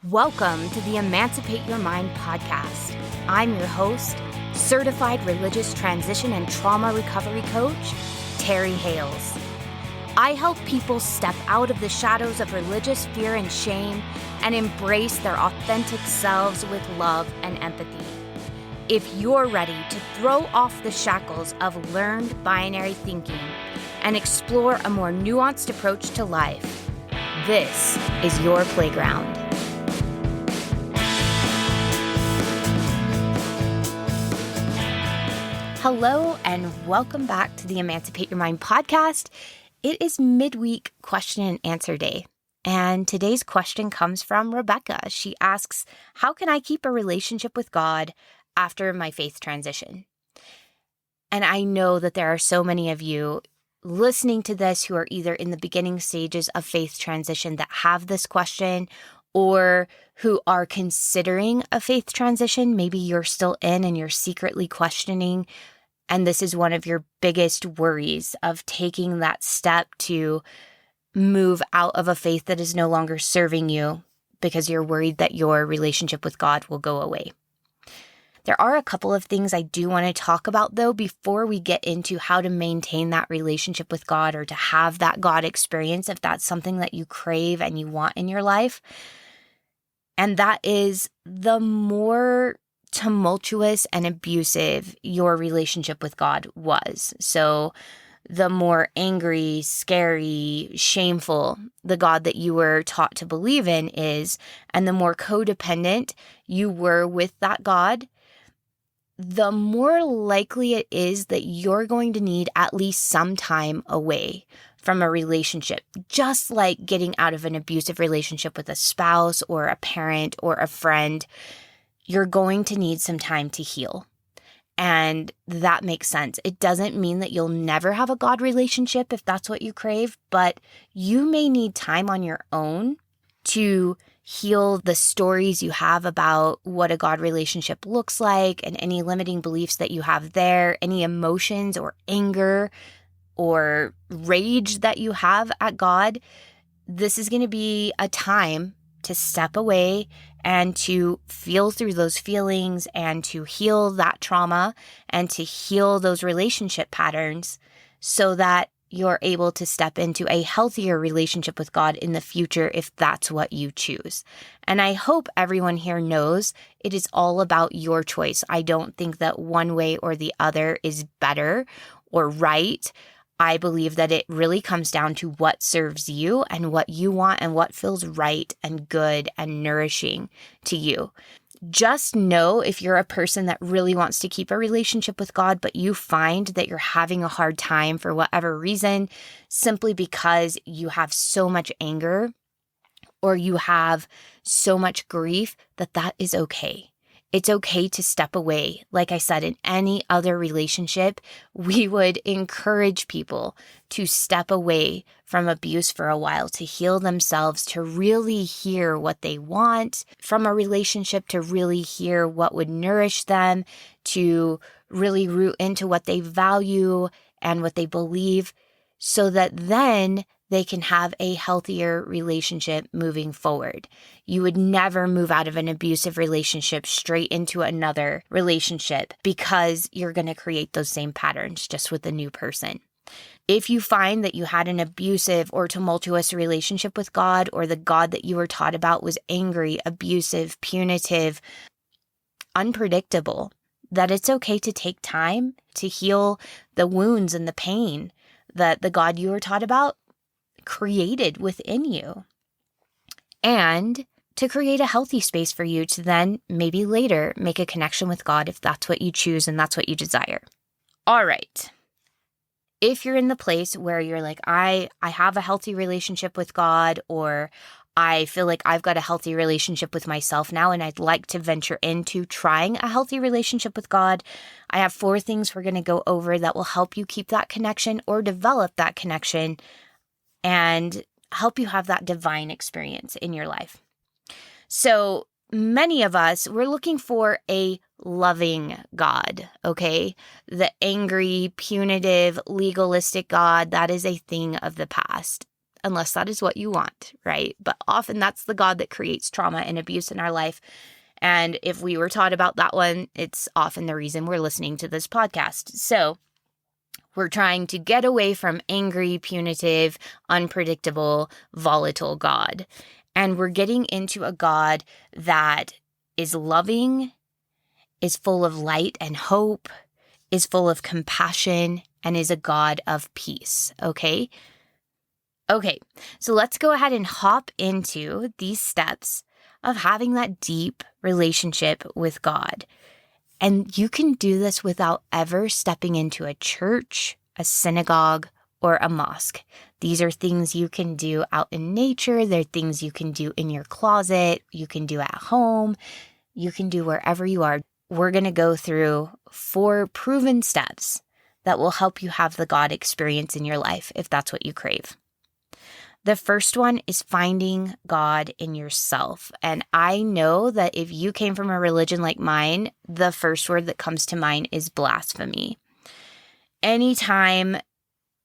Welcome to the Emancipate Your Mind podcast. I'm your host, certified religious transition and trauma recovery coach, Terry Hales. I help people step out of the shadows of religious fear and shame and embrace their authentic selves with love and empathy. If you're ready to throw off the shackles of learned binary thinking and explore a more nuanced approach to life, this is your playground. Hello, and welcome back to the Emancipate Your Mind podcast. It is midweek question and answer day, and today's question comes from Rebecca. She asks, how can I keep a relationship with God after my faith transition? And I know that there are so many of you listening to this who are either in the beginning stages of faith transition that have this question, or who are considering a faith transition. Maybe you're still in and you're secretly questioning, and this is one of your biggest worries of taking that step to move out of a faith that is no longer serving you because you're worried that your relationship with God will go away. There are a couple of things I do want to talk about, though, before we get into how to maintain that relationship with God or to have that God experience if that's something that you crave and you want in your life. And that is, the more tumultuous and abusive your relationship with God was. So the more angry, scary, shameful the God that you were taught to believe in is, and the more codependent you were with that God, the more likely it is that you're going to need at least some time away from a relationship, just like getting out of an abusive relationship with a spouse or a parent or a friend. You're going to need some time to heal. And that makes sense. It doesn't mean that you'll never have a God relationship if that's what you crave, but you may need time on your own to heal the stories you have about what a God relationship looks like and any limiting beliefs that you have there, any emotions or anger or rage that you have at God. This is going to be a time to step away and to feel through those feelings and to heal that trauma and to heal those relationship patterns so that you're able to step into a healthier relationship with God in the future if that's what you choose. And I hope everyone here knows it is all about your choice. I don't think that one way or the other is better or right. I believe that it really comes down to what serves you and what you want and what feels right and good and nourishing to you. Just know if you're a person that really wants to keep a relationship with God, but you find that you're having a hard time for whatever reason, simply because you have so much anger or you have so much grief, that is okay. It's okay to step away. Like I said, in any other relationship, we would encourage people to step away from abuse for a while, to heal themselves, to really hear what they want from a relationship, to really hear what would nourish them, to really root into what they value and what they believe, so that then they can have a healthier relationship moving forward. You would never move out of an abusive relationship straight into another relationship because you're going to create those same patterns just with a new person. If you find that you had an abusive or tumultuous relationship with God, or the God that you were taught about was angry, abusive, punitive, unpredictable, that it's okay to take time to heal the wounds and the pain that the God you were taught about created within you, and to create a healthy space for you to then maybe later make a connection with God if that's what you choose and that's what you desire. All right. If you're in the place where you're like, I have a healthy relationship with God, or I feel like I've got a healthy relationship with myself now and I'd like to venture into trying a healthy relationship with God, I have 4 things we're going to go over that will help you keep that connection or develop that connection and help you have that divine experience in your life. So many of us, we're looking for a loving God, okay? The angry, punitive, legalistic God, that is a thing of the past. unless that is what you want, right? But often that's the God that creates trauma and abuse in our life. And if we were taught about that one, it's often the reason we're listening to this podcast. So we're trying to get away from angry, punitive, unpredictable, volatile God. And we're getting into a God that is loving, is full of light and hope, is full of compassion, and is a God of peace, okay? Okay, so let's go ahead and hop into these steps of having that deep relationship with God. And you can do this without ever stepping into a church, a synagogue, or a mosque. These are things you can do out in nature. They're things you can do in your closet. You can do at home. You can do wherever you are. We're going to go through 4 proven steps that will help you have the God experience in your life if that's what you crave. The first one is finding God in yourself. And I know that if you came from a religion like mine, the first word that comes to mind is blasphemy. Anytime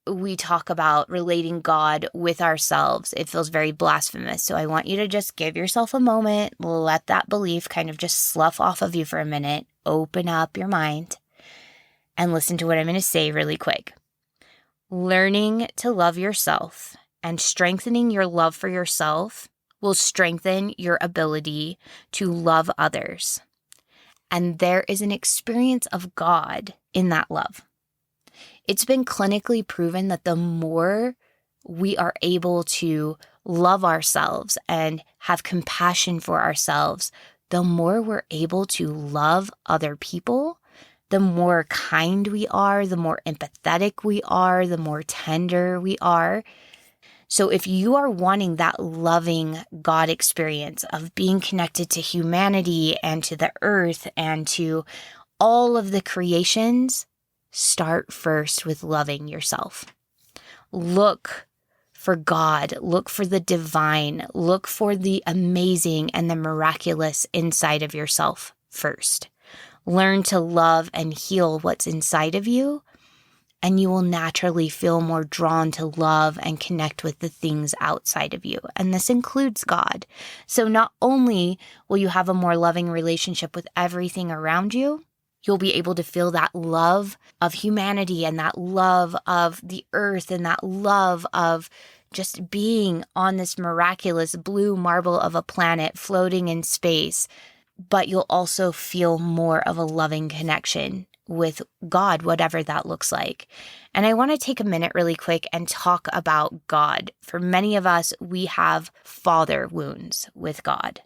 we talk about relating God with ourselves, it feels very blasphemous. So I want you to just give yourself a moment, let that belief kind of just slough off of you for a minute, open up your mind, and listen to what I'm going to say really quick. Learning to love yourself and strengthening your love for yourself will strengthen your ability to love others. And there is an experience of God in that love. It's been clinically proven that the more we are able to love ourselves and have compassion for ourselves, the more we're able to love other people, the more kind we are, the more empathetic we are, the more tender we are. So if you are wanting that loving God experience of being connected to humanity and to the earth and to all of the creations, start first with loving yourself. Look for God, look for the divine, look for the amazing and the miraculous inside of yourself first. Learn to love and heal what's inside of you, and you will naturally feel more drawn to love and connect with the things outside of you. And this includes God. So not only will you have a more loving relationship with everything around you, you'll be able to feel that love of humanity and that love of the earth and that love of just being on this miraculous blue marble of a planet floating in space. But you'll also feel more of a loving connection with God, whatever that looks like. And I want to take a minute really quick and talk about God. For many of us, we have father wounds with God.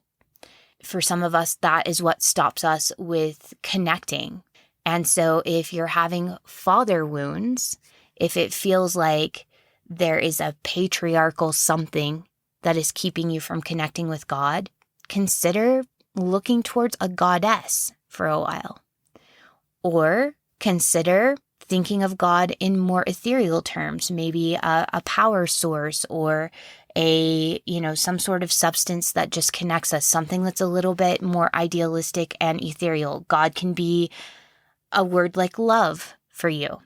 For some of us, that is what stops us with connecting. And so if you're having father wounds, if it feels like there is a patriarchal something that is keeping you from connecting with God, consider looking towards a goddess for a while. Or consider thinking of God in more ethereal terms, maybe a power source or some sort of substance that just connects us, something that's a little bit more idealistic and ethereal. God can be a word like love for you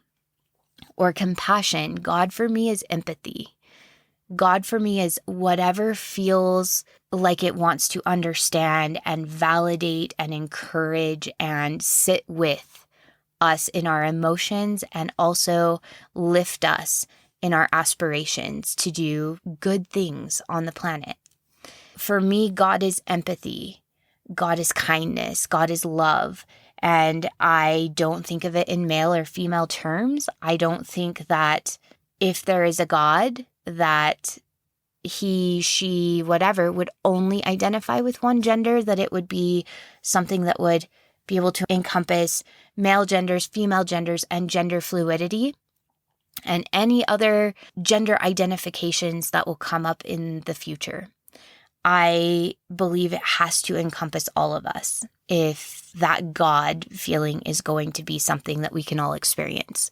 or compassion. God for me is empathy. God for me is whatever feels like it wants to understand and validate and encourage and sit with us in our emotions and also lift us in our aspirations to do good things on the planet. For me, God is empathy. God is kindness. God is love. And I don't think of it in male or female terms. I don't think that if there is a God, that he, she, whatever, would only identify with one gender, that it would be something that would be able to encompass male genders, female genders, and gender fluidity, and any other gender identifications that will come up in the future. I believe it has to encompass all of us if that God feeling is going to be something that we can all experience.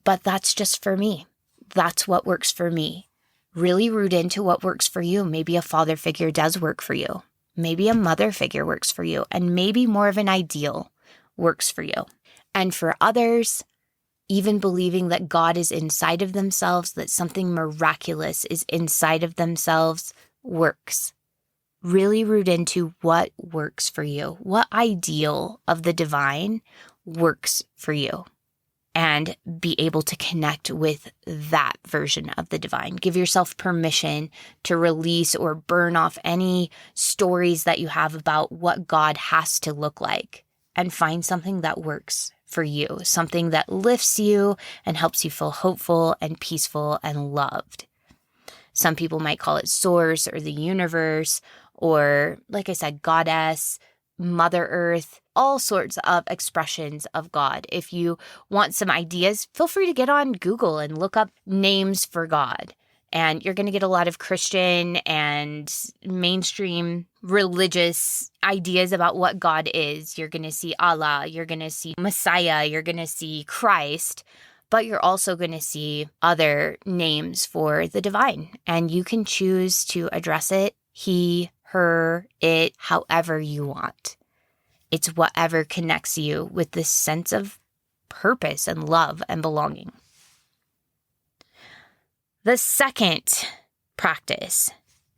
But that's just for me. That's what works for me. Really root into what works for you. Maybe a father figure does work for you. Maybe a mother figure works for you. And maybe more of an ideal works for you. And for others, even believing that God is inside of themselves, that something miraculous is inside of themselves, works. Really root into what works for you, what ideal of the divine works for you, and be able to connect with that version of the divine. Give yourself permission to release or burn off any stories that you have about what God has to look like, and find something that works for you, something that lifts you and helps you feel hopeful and peaceful and loved. Some people might call it source or the universe, or like I said, goddess, Mother Earth, all sorts of expressions of God. If you want some ideas, feel free to get on Google and look up names for God. And you're going to get a lot of Christian and mainstream religious ideas about what God is. You're going to see Allah, you're going to see Messiah, you're going to see Christ, but you're also going to see other names for the divine. And you can choose to address it, he, her, it, however you want. It's whatever connects you with this sense of purpose and love and belonging. The second practice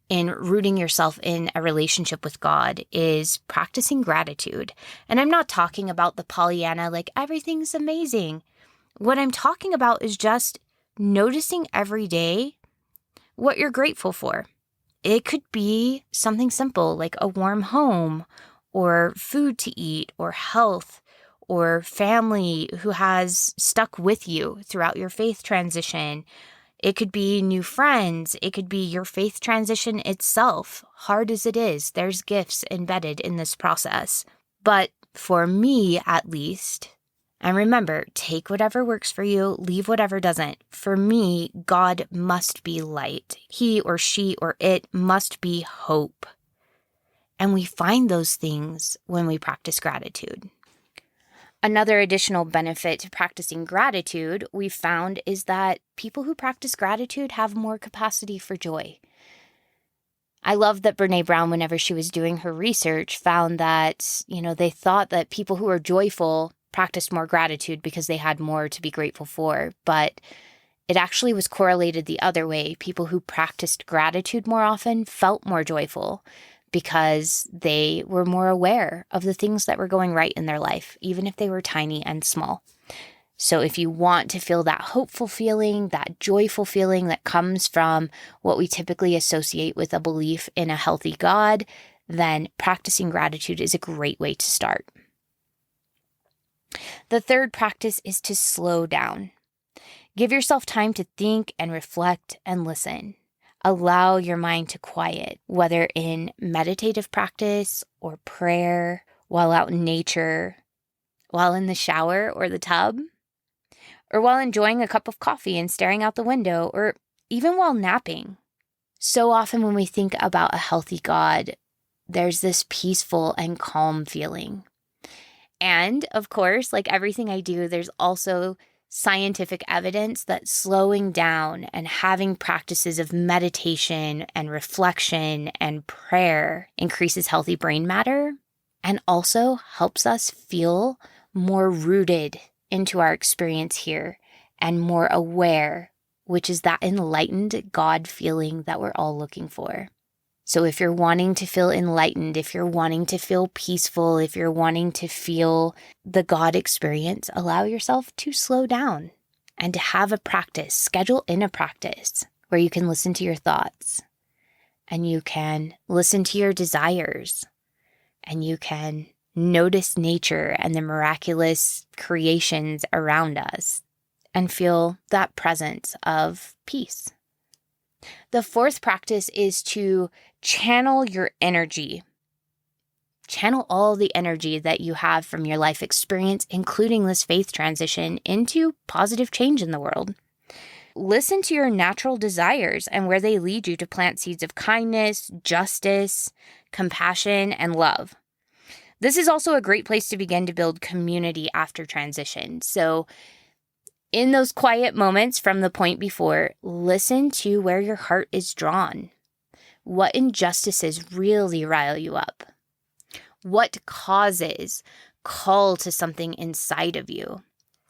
in rooting yourself in a relationship with God is practicing gratitude. And I'm not talking about the Pollyanna, like everything's amazing. What I'm talking about is just noticing every day what you're grateful for. It could be something simple like a warm home, or food to eat, or health, or family who has stuck with you throughout your faith transition. It could be new friends. It could be your faith transition itself. Hard as it is, there's gifts embedded in this process. But for me, at least, and remember, take whatever works for you, leave whatever doesn't. For me, God must be light. He or she or it must be hope. And we find those things when we practice gratitude. Another additional benefit to practicing gratitude we found is that people who practice gratitude have more capacity for joy. I love that Brene Brown, whenever she was doing her research, found that, they thought that people who are joyful practiced more gratitude because they had more to be grateful for. But it actually was correlated the other way. People who practiced gratitude more often felt more joyful, because they were more aware of the things that were going right in their life, even if they were tiny and small. So if you want to feel that hopeful feeling, that joyful feeling that comes from what we typically associate with a belief in a healthy God, then practicing gratitude is a great way to start. The third practice is to slow down. Give yourself time to think and reflect and listen. Allow your mind to quiet, whether in meditative practice or prayer, while out in nature, while in the shower or the tub, or while enjoying a cup of coffee and staring out the window, or even while napping. So often when we think about a healthy God, there's this peaceful and calm feeling. And of course, like everything I do, there's also scientific evidence that slowing down and having practices of meditation and reflection and prayer increases healthy brain matter and also helps us feel more rooted into our experience here and more aware, which is that enlightened God feeling that we're all looking for. So if you're wanting to feel enlightened, if you're wanting to feel peaceful, if you're wanting to feel the God experience, allow yourself to slow down and to have a practice, schedule in a practice where you can listen to your thoughts and you can listen to your desires and you can notice nature and the miraculous creations around us and feel that presence of peace. The fourth practice is to channel your energy. Channel all the energy that you have from your life experience, including this faith transition, into positive change in the world. Listen to your natural desires and where they lead you to plant seeds of kindness, justice, compassion, and love. This is also a great place to begin to build community after transition. So in those quiet moments from the point before, listen to where your heart is drawn. What injustices really rile you up? What causes call to something inside of you?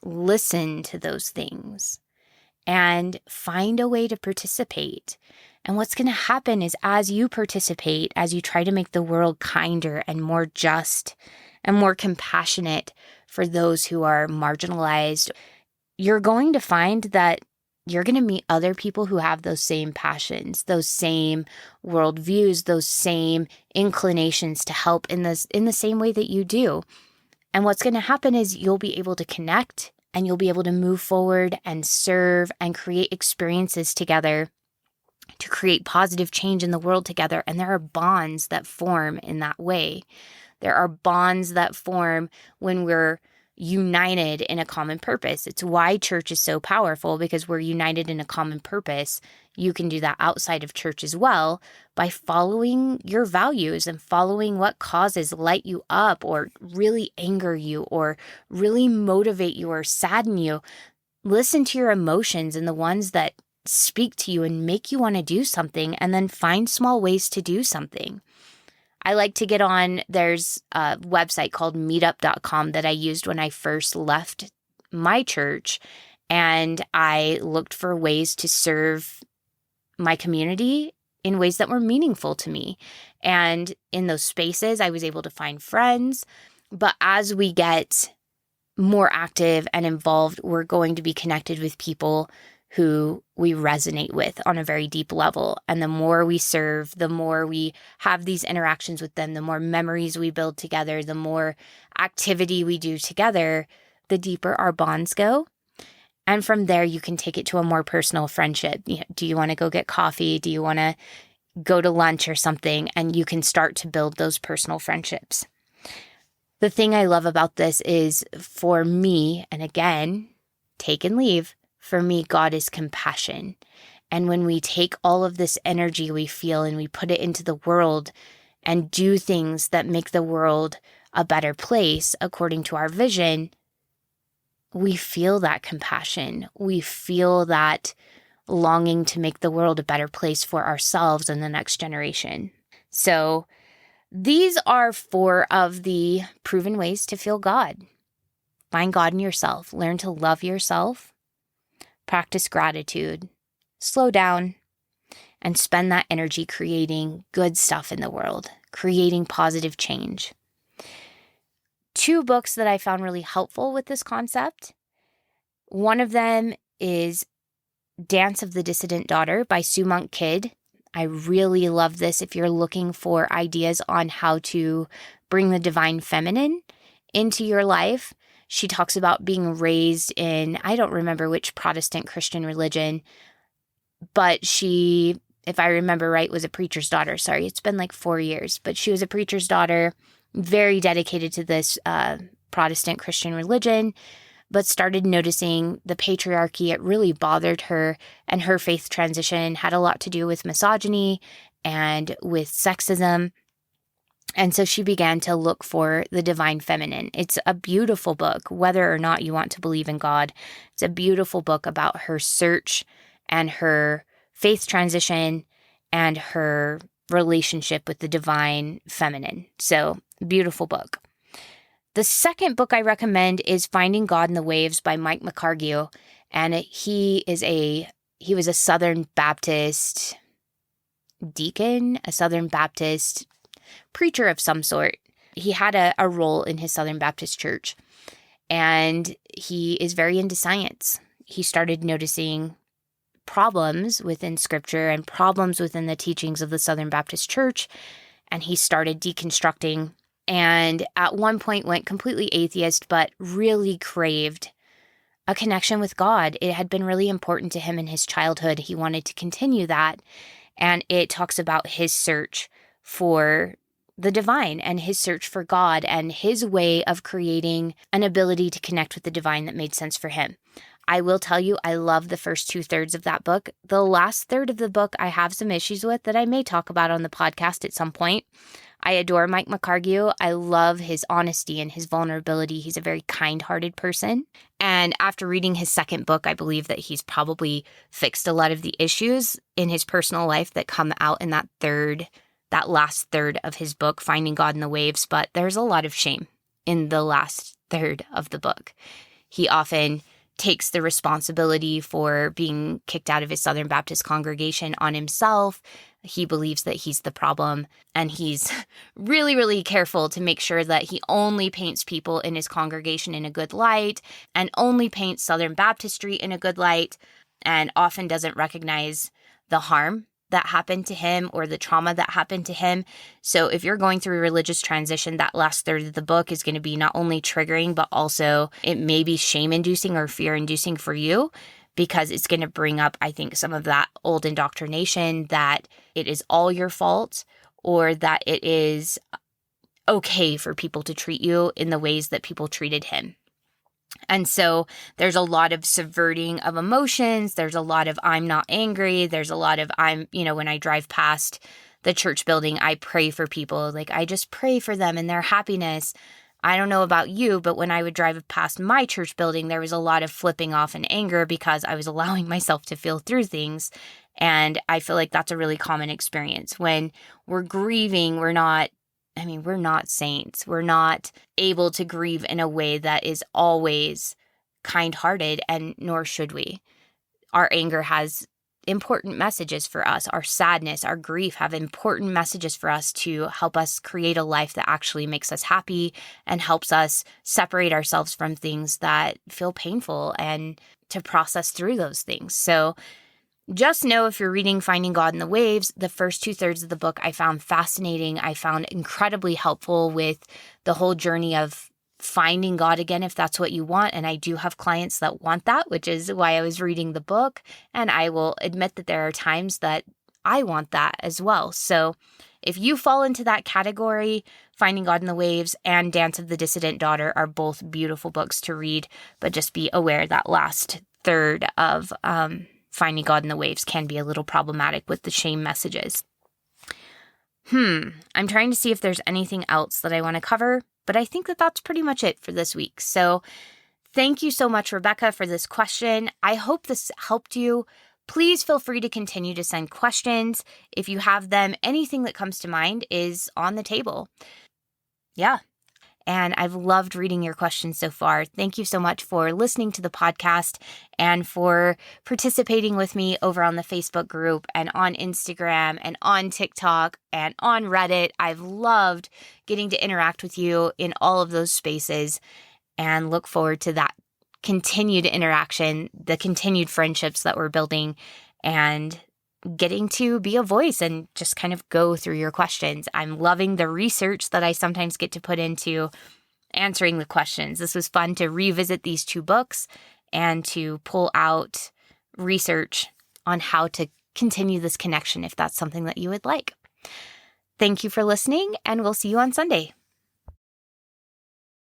listen to those things and find a way to participate. And what's going to happen is as you participate, as you try to make the world kinder and more just and more compassionate for those who are marginalized, you're going to find that you're going to meet other people who have those same passions, those same worldviews, those same inclinations to help in the same way that you do. And what's going to happen is you'll be able to connect and you'll be able to move forward and serve and create experiences together to create positive change in the world together. And there are bonds that form in that way. There are bonds that form when we're united in a common purpose. It's why church is so powerful, because we're united in a common purpose. You can do that outside of church as well by following your values and following what causes light you up or really anger you or really motivate you or sadden you. Listen to your emotions and the ones that speak to you and make you want to do something, and then find small ways to do something. I like to get on, there's a website called meetup.com that I used when I first left my church, and I looked for ways to serve my community in ways that were meaningful to me. And in those spaces, I was able to find friends. But as we get more active and involved, we're going to be connected with people who we resonate with on a very deep level. And the more we serve, the more we have these interactions with them, the more memories we build together, the more activity we do together, the deeper our bonds go. And from there, you can take it to a more personal friendship. Do you want to go get coffee? Do you want to go to lunch or something? And you can start to build those personal friendships. The thing I love about this is, for me, and again, take and leave, for me, God is compassion. And when we take all of this energy we feel and we put it into the world and do things that make the world a better place according to our vision, we feel that compassion. We feel that longing to make the world a better place for ourselves and the next generation. So these are 4 of the proven ways to feel God. Find God in yourself. Learn to love yourself. Practice gratitude, slow down, and spend that energy creating good stuff in the world, creating positive change. 2 books that I found really helpful with this concept. One of them is Dance of the Dissident Daughter by Sue Monk Kidd. I really love this if you're looking for ideas on how to bring the divine feminine into your life. She talks about being raised in, I don't remember which Protestant Christian religion, but she, if I remember right, was a preacher's daughter. Sorry, it's been like 4 years, but she was a preacher's daughter, very dedicated to this Protestant Christian religion, but started noticing the patriarchy. It really bothered her, and her faith transition had a lot to do with misogyny and with sexism. And so she began to look for the divine feminine. It's a beautiful book, whether or not you want to believe in God. It's a beautiful book about her search and her faith transition and her relationship with the divine feminine. So, beautiful book. The second book I recommend is Finding God in the Waves by Mike McCargue. And he was a Southern Baptist deacon, a Southern Baptist preacher of some sort. He had a role in his Southern Baptist church, and he is very into science. He started noticing problems within scripture and problems within the teachings of the Southern Baptist church, and he started deconstructing, and at one point went completely atheist, but really craved a connection with God. It had been really important to him in his childhood. He wanted to continue that, and it talks about his search for the divine and his search for God and his way of creating an ability to connect with the divine that made sense for him. I will tell you, I love the first 2/3 of that book. The last third of the book, I have some issues with that I may talk about on the podcast at some point. I adore Mike McCargue. I love his honesty and his vulnerability. He's a very kind-hearted person. And after reading his second book, I believe that he's probably fixed a lot of the issues in his personal life that come out in that last third of his book, Finding God in the Waves. But there's a lot of shame in the last third of the book. He often takes the responsibility for being kicked out of his Southern Baptist congregation on himself. He believes that he's the problem, and he's really, really careful to make sure that he only paints people in his congregation in a good light and only paints Southern Baptistry in a good light, and often doesn't recognize the harm that happened to him or the trauma that happened to him. So if you're going through a religious transition, that last third of the book is going to be not only triggering, but also it may be shame-inducing or fear-inducing for you, because it's going to bring up, I think, some of that old indoctrination that it is all your fault, or that it is okay for people to treat you in the ways that people treated him. And so there's a lot of subverting of emotions. There's a lot of I'm not angry. There's a lot of when I drive past the church building, I pray for people. Like, I just pray for them and their happiness. I don't know about you, but when I would drive past my church building, there was a lot of flipping off and anger because I was allowing myself to feel through things. And I feel like that's a really common experience. When we're grieving, we're not saints. We're not able to grieve in a way that is always kind-hearted, and nor should we. Our anger has important messages for us. Our sadness, our grief have important messages for us to help us create a life that actually makes us happy and helps us separate ourselves from things that feel painful and to process through those things. So just know, if you're reading Finding God in the Waves, the first 2/3 of the book I found fascinating. I found incredibly helpful with the whole journey of finding God again, if that's what you want. And I do have clients that want that, which is why I was reading the book. And I will admit that there are times that I want that as well. So if you fall into that category, Finding God in the Waves and Dance of the Dissident Daughter are both beautiful books to read. But just be aware that last third of Finding God in the Waves can be a little problematic with the shame messages. I'm trying to see if there's anything else that I want to cover, but I think that that's pretty much it for this week. So thank you so much, Rebecca, for this question. I hope this helped you. Please feel free to continue to send questions. If you have them, anything that comes to mind is on the table. Yeah. And I've loved reading your questions so far. Thank you so much for listening to the podcast and for participating with me over on the Facebook group and on Instagram and on TikTok and on Reddit. I've loved getting to interact with you in all of those spaces and look forward to that continued interaction, the continued friendships that we're building, and getting to be a voice and just kind of go through your questions. I'm loving the research that I sometimes get to put into answering the questions. This was fun to revisit these 2 books and to pull out research on how to continue this connection if that's something that you would like. Thank you for listening, and we'll see you on Sunday.